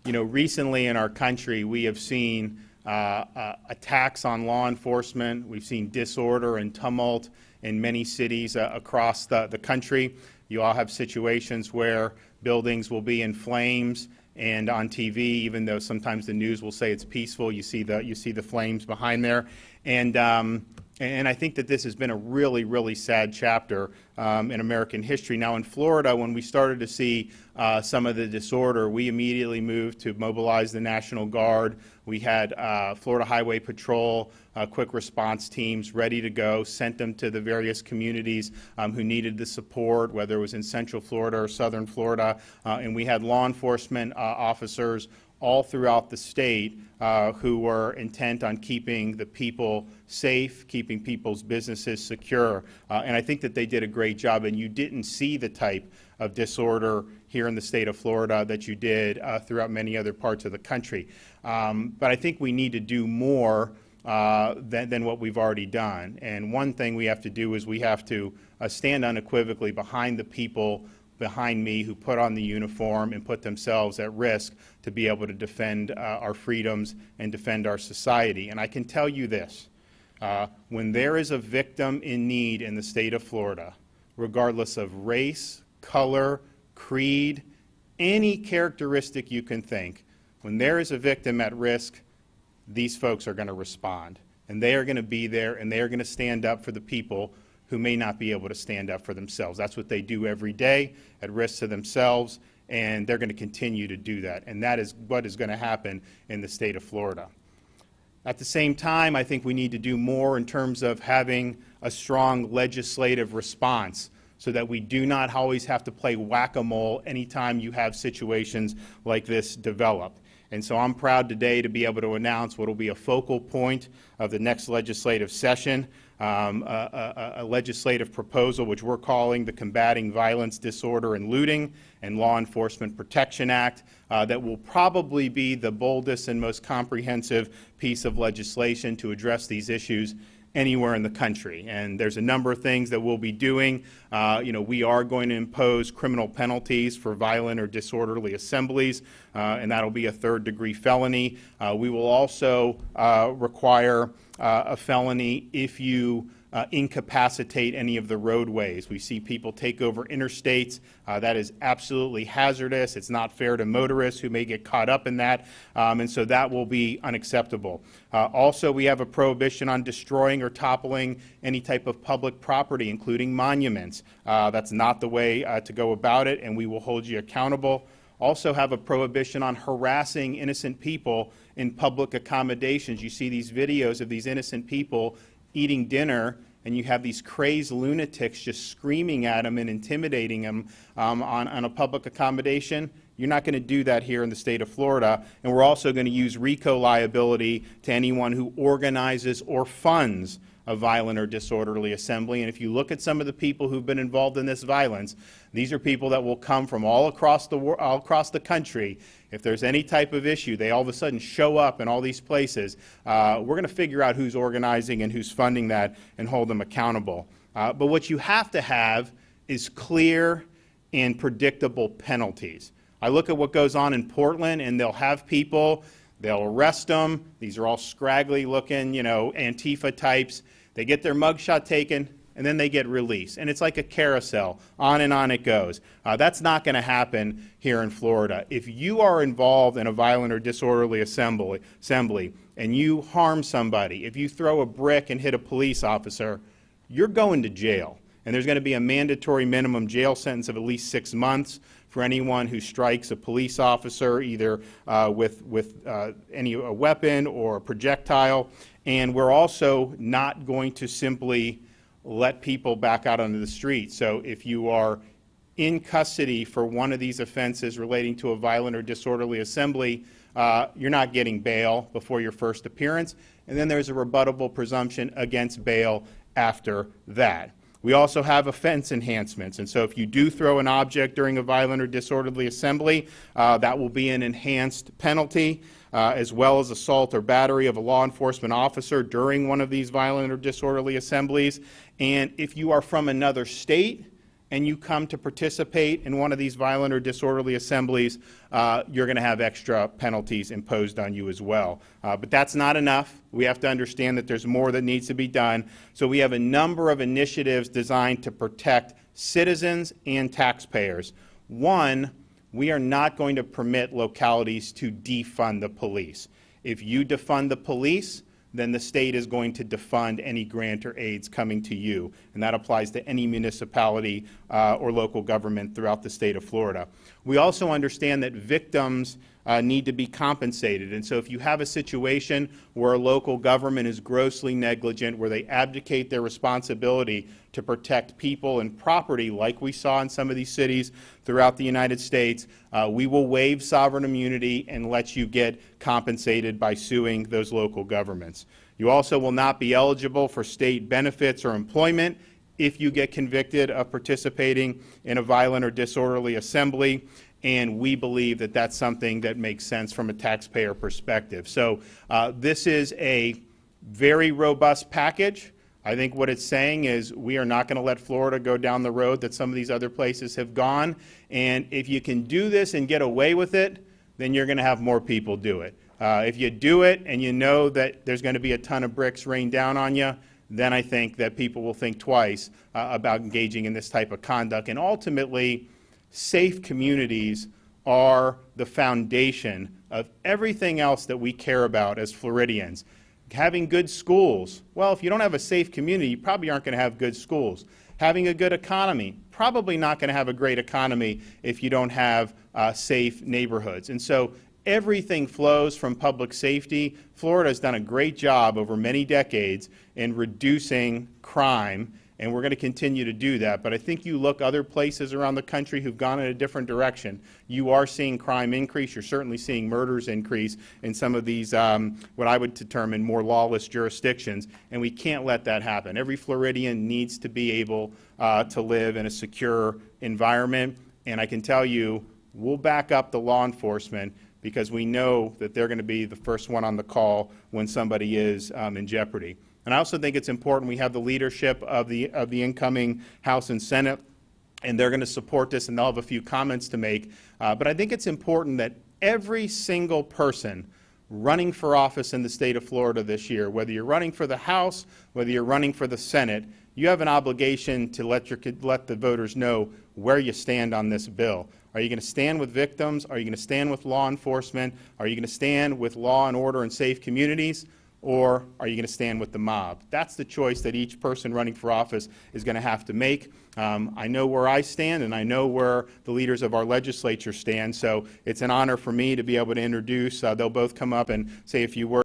Recently in our country, we have seen attacks on law enforcement. We've seen disorder and tumult in many cities across the country. You all have situations where buildings will be in flames, and on TV, even though sometimes the news will say it's peaceful, you see the flames behind there. And I think that this has been a really, really sad chapter in American history. Now in Florida, when we started to see some of the disorder, we immediately moved to mobilize the National Guard. We had Florida Highway Patrol, quick response teams ready to go, sent them to the various communities who needed the support, whether it was in Central Florida or Southern Florida. And we had law enforcement officers all throughout the state who were intent on keeping the people safe, keeping people's businesses secure. And I think that they did a great job, and you didn't see the type of disorder here in the state of Florida that you did throughout many other parts of the country. But I think we need to do more than what we've already done. And one thing we have to do is we have to stand unequivocally behind the people behind me who put on the uniform and put themselves at risk to be able to defend our freedoms and defend our society. And I can tell you this, when there is a victim in need in the state of Florida, regardless of race, color, creed, any characteristic you can think, when there is a victim at risk, these folks are going to respond. And they are going to be there, and they are going to stand up for the people who may not be able to stand up for themselves. That's what they do every day, at risk to themselves, and they're going to continue to do that. And that is what is going to happen in the state of Florida. At the same time, I think we need to do more in terms of having a strong legislative response so that we do not always have to play whack-a-mole anytime you have situations like this develop. And so I'm proud today to be able to announce what will be a focal point of the next legislative session, a legislative proposal which we're calling the Combating Violence, Disorder, and Looting and Law Enforcement Protection Act that will probably be the boldest and most comprehensive piece of legislation to address these issues anywhere in the country. And there's a number of things that we'll be doing. We are going to impose criminal penalties for violent or disorderly assemblies, and that'll be a third-degree felony. We will also require a felony if you incapacitate any of the roadways. We see people take over interstates. That is absolutely hazardous. It's not fair to motorists who may get caught up in that, and so that will be unacceptable. Also, we have a prohibition on destroying or toppling any type of public property, including monuments. That's not the way to go about it, and we will hold you accountable. Also have a prohibition on harassing innocent people in public accommodations. You see these videos of these innocent people eating dinner, and you have these crazed lunatics just screaming at them and intimidating them on a public accommodation. You're not going to do that here in the state of Florida. And we're also going to use RICO liability to anyone who organizes or funds a violent or disorderly assembly. And if you look at some of the people who've been involved in this violence, these are people that will come from all across the country. If there's any type of issue, they all of a sudden show up in all these places. We're going to figure out who's organizing and who's funding that and hold them accountable. But what you have to have is clear and predictable penalties. I look at what goes on in Portland, and they'll have people, they'll arrest them. These are all scraggly looking, Antifa types. They get their mugshot taken, and then they get released. And it's like a carousel. On and on it goes. That's not going to happen here in Florida. If you are involved in a violent or disorderly assembly, and you harm somebody, if you throw a brick and hit a police officer, you're going to jail. And there's going to be a mandatory minimum jail sentence of at least 6 months for anyone who strikes a police officer, either with a weapon or a projectile. And we're also not going to simply let people back out onto the street. So if you are in custody for one of these offenses relating to a violent or disorderly assembly, you're not getting bail before your first appearance. And then there's a rebuttable presumption against bail after that. We also have offense enhancements, and so if you do throw an object during a violent or disorderly assembly, that will be an enhanced penalty, as well as assault or battery of a law enforcement officer during one of these violent or disorderly assemblies. And if you are from another state and you come to participate in one of these violent or disorderly assemblies, you're going to have extra penalties imposed on you as well. But that's not enough. We have to understand that there's more that needs to be done. So we have a number of initiatives designed to protect citizens and taxpayers. One, we are not going to permit localities to defund the police. If you defund the police, then the state is going to defund any grant or aids coming to you. And that applies to any municipality or local government throughout the state of Florida. We also understand that victims need to be compensated. And so if you have a situation where a local government is grossly negligent, where they abdicate their responsibility to protect people and property, like we saw in some of these cities throughout the United States, we will waive sovereign immunity and let you get compensated by suing those local governments. You also will not be eligible for state benefits or employment if you get convicted of participating in a violent or disorderly assembly. And we believe that that's something that makes sense from a taxpayer perspective. So this is a very robust package. I think what it's saying is we are not going to let Florida go down the road that some of these other places have gone. And if you can do this and get away with it, then you're going to have more people do it. If you do it and you know that there's going to be a ton of bricks rained down on you, then I think that people will think twice about engaging in this type of conduct. And ultimately, safe communities are the foundation of everything else that we care about as Floridians. Having good schools, well, if you don't have a safe community, you probably aren't going to have good schools. Having a good economy, probably not going to have a great economy if you don't have safe neighborhoods. And so everything flows from public safety. Florida has done a great job over many decades in reducing crime, and we're going to continue to do that. But I think you look other places around the country who've gone in a different direction, you are seeing crime increase. You're certainly seeing murders increase in some of these, what I would determine, more lawless jurisdictions, and we can't let that happen. Every Floridian needs to be able to live in a secure environment, and I can tell you, we'll back up the law enforcement because we know that they're going to be the first one on the call when somebody is in jeopardy. And I also think it's important we have the leadership of the incoming House and Senate, and they're going to support this, and they'll have a few comments to make. But I think it's important that every single person running for office in the state of Florida this year, whether you're running for the House, whether you're running for the Senate, you have an obligation to let the voters know where you stand on this bill. Are you going to stand with victims? Are you going to stand with law enforcement? Are you going to stand with law and order and safe communities? Or are you going to stand with the mob? That's the choice that each person running for office is going to have to make. I know where I stand, and I know where the leaders of our legislature stand, so it's an honor for me to be able to introduce. They'll both come up and say a few words.